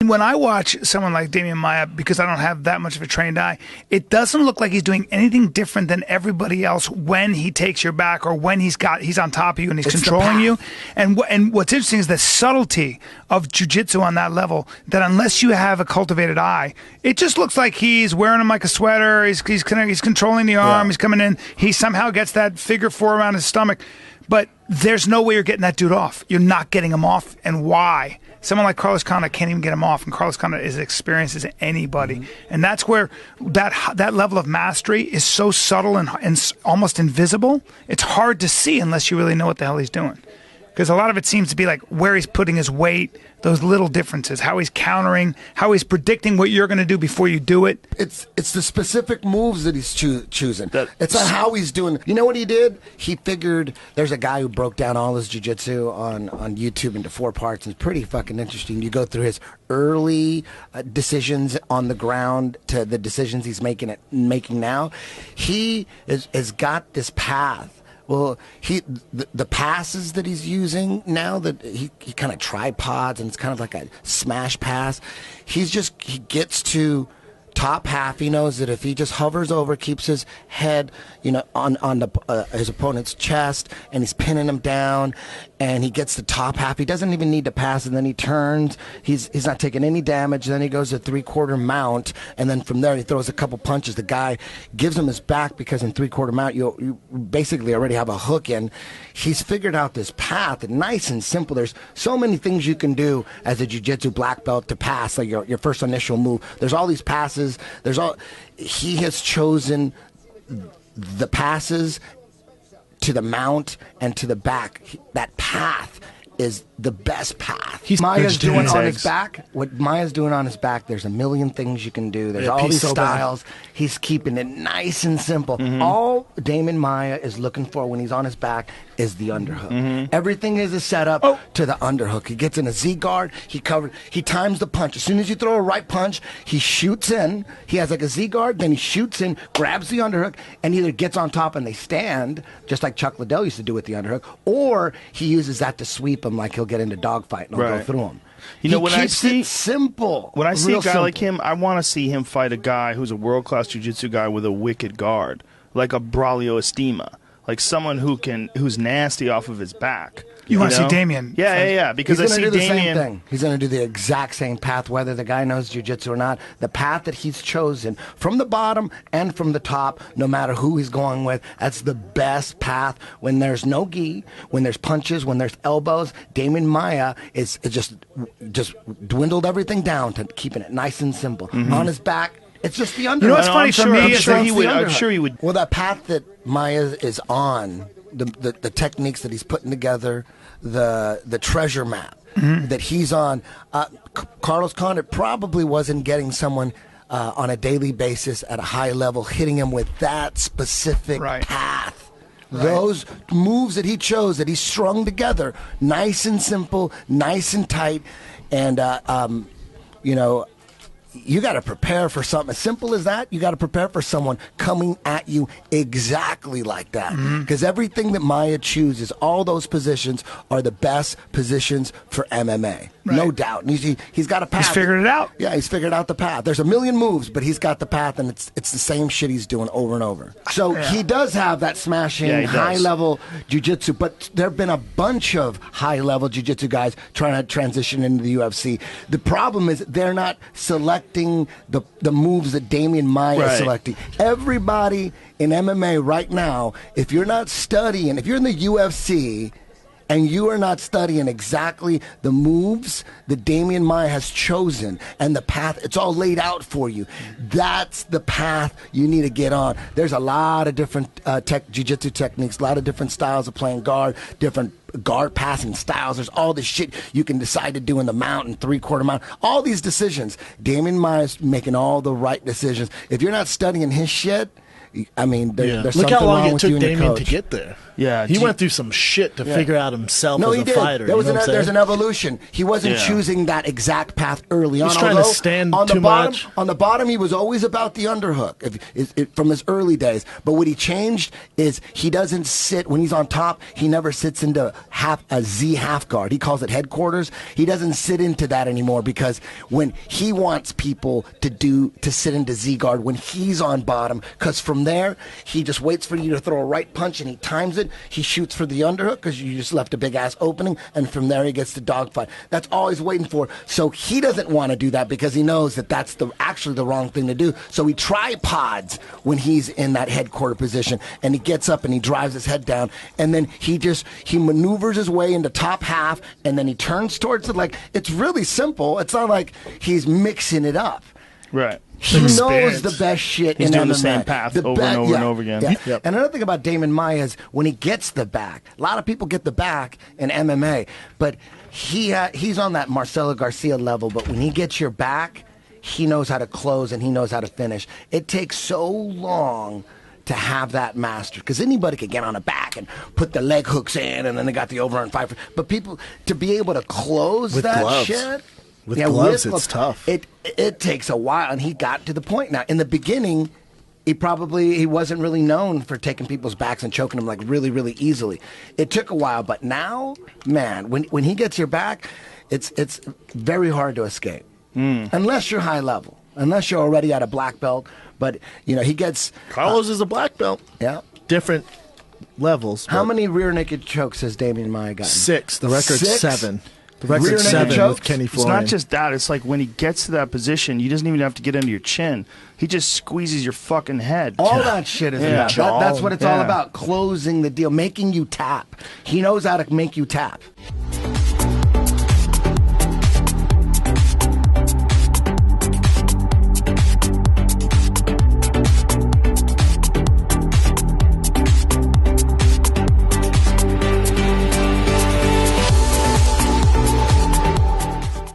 When I watch someone like Demian Maia, because I don't have that much of a trained eye, it doesn't look like he's doing anything different than everybody else when he takes your back or when he's on top of you and he's controlling you. And what's interesting is the subtlety of jiu-jitsu on that level, that unless you have a cultivated eye, it just looks like he's wearing him like a sweater, he's controlling the arm, he's coming in, he somehow gets that figure four around his stomach. But there's no way you're getting that dude off. You're not getting him off. And why? Someone like Carlos Condit can't even get him off, and Carlos Condit is as experienced as anybody. And that's where that level of mastery is so subtle and almost invisible. It's hard to see unless you really know what the hell he's doing. Because a lot of it seems to be like where he's putting his weight, those little differences, how he's countering, how he's predicting what you're going to do before you do it. It's the specific moves that he's choosing. It's not how he's doing. You know what he did? He figured there's a guy who broke down all his jiu-jitsu on YouTube into 4 parts. It's pretty fucking interesting. You go through his early decisions on the ground to the decisions he's making now. He has got this path. Well, the passes that he's using now, that he kind of tripods, and it's kind of like a smash pass. He gets to top half. He knows that if he just hovers over, keeps his head, on his opponent's chest, and he's pinning him down, and he gets the top half. He doesn't even need to pass, and then he turns. He's not taking any damage. Then he goes to 3/4 mount, and then from there he throws a couple punches. The guy gives him his back, because in 3/4 mount you basically already have a hook in. He's figured out this path, nice and simple. There's so many things you can do as a jiu-jitsu black belt to pass, like your first initial move. There's all these passes. He has chosen the passes to the mount and to the back. That path is the best path. Maia's doing on his back. What Maia's doing on his back, there's a million things you can do. There's all these styles. He's keeping it nice and simple. All Demian Maia is looking for when he's on his back is the underhook. Everything is a setup to the underhook. He gets in a Z guard. He times the punch. As soon as you throw a right punch, he shoots in. He has like a Z guard. Then he shoots in, grabs the underhook, and either gets on top and they stand, just like Chuck Liddell used to do with the underhook, or he uses that to sweep him, like he'll get into dogfight and go through him. When I see it simple, when I see a guy like him, I want to see him fight a guy who's a world-class jiu-jitsu guy with a wicked guard, like a Braulio Estima, like someone who's nasty off of his back. You want to see Demian? Yeah. Because I see Demian. Same thing. He's going to do the exact same path, whether the guy knows jiu-jitsu or not. The path that he's chosen from the bottom and from the top, no matter who he's going with, that's the best path. When there's no gi, when there's punches, when there's elbows, Demian Maia is just dwindled everything down to keeping it nice and simple. On his back, it's just the underhook. You know what's funny for me? I'm sure he would. Well, that path that Maia is on, the techniques that he's putting together, the treasure map that he's on, Carlos Condit probably wasn't getting someone on a daily basis at a high level hitting him with that specific path. Those moves that he chose, that he strung together, nice and simple, nice and tight, and you got to prepare for something as simple as that. You got to prepare for someone coming at you exactly like that. Because everything that Maia chooses, all those positions are the best positions for MMA. No doubt. And he's got a path. He's figured it out. Yeah, he's figured out the path. There's a million moves, but he's got the path, and it's the same shit he's doing over and over. So he does have that smashing, high-level jiu-jitsu, but there have been a bunch of high-level jiu-jitsu guys trying to transition into the UFC. The problem is they're not selecting the moves that Demian Maia is selecting. Everybody in MMA right now, if you're not studying, if you're in the UFC and you are not studying exactly the moves that Demian Maia has chosen and the path, it's all laid out for you. That's the path you need to get on. There's a lot of different jiu-jitsu techniques, a lot of different styles of playing guard, different guard passing styles. There's all this shit you can decide to do in the mount and 3/4 mount. All these decisions. Demian Maia's making all the right decisions. If you're not studying his shit, I mean, there's Look something how long wrong it with took you and your Demian coach. to get there. Yeah, he went through some shit to figure out himself No, as he a did. fighter. There's an evolution. He wasn't choosing that exact path early on. He's trying to stand on the too bottom, much. On the bottom, he was always about the underhook from his early days. But what he changed is he doesn't sit when he's on top. He never sits into a Z half guard. He calls it headquarters. He doesn't sit into that anymore because when he wants people to sit into Z guard when he's on bottom, because from there he just waits for you to throw a right punch and he times it. He shoots for the underhook because you just left a big ass opening, and from there he gets the dogfight. That's all he's waiting for. So he doesn't want to do that because he knows that that's actually the wrong thing to do. So he tripods when he's in that headquarter position, and he gets up and he drives his head down, and then he maneuvers his way into top half, and then he turns towards it. Like, it's really simple. It's not like he's mixing it up. Right. He knows the best shit He's in doing MMA. the same path over and over and over again. Yeah. Yep. And another thing about Demian Maia is when he gets the back, a lot of people get the back in MMA, but he's on that Marcelo Garcia level, but when he gets your back, he knows how to close and he knows how to finish. It takes so long to have that mastered, because anybody could get on a back and put the leg hooks in, and then they got the overhand fight. But people, to be able to close with that gloves. Shit... With gloves, it's tough. It takes a while, and he got to the point. Now, in the beginning, he wasn't really known for taking people's backs and choking them like really, really easily. It took a while, but now, man, when he gets your back, it's very hard to escape, unless you're high level, unless you're already at a black belt. But he gets Carlos is a black belt. Yeah, different levels. How many rear naked chokes has Demian Maia gotten? 6. The record's 6? 7. The record's 7 with Kenny Florian. It's not just that. It's like when he gets to that position, he doesn't even have to get under your chin. He just squeezes your fucking head. All that shit is about. That's what it's all about. Closing the deal, making you tap. He knows how to make you tap.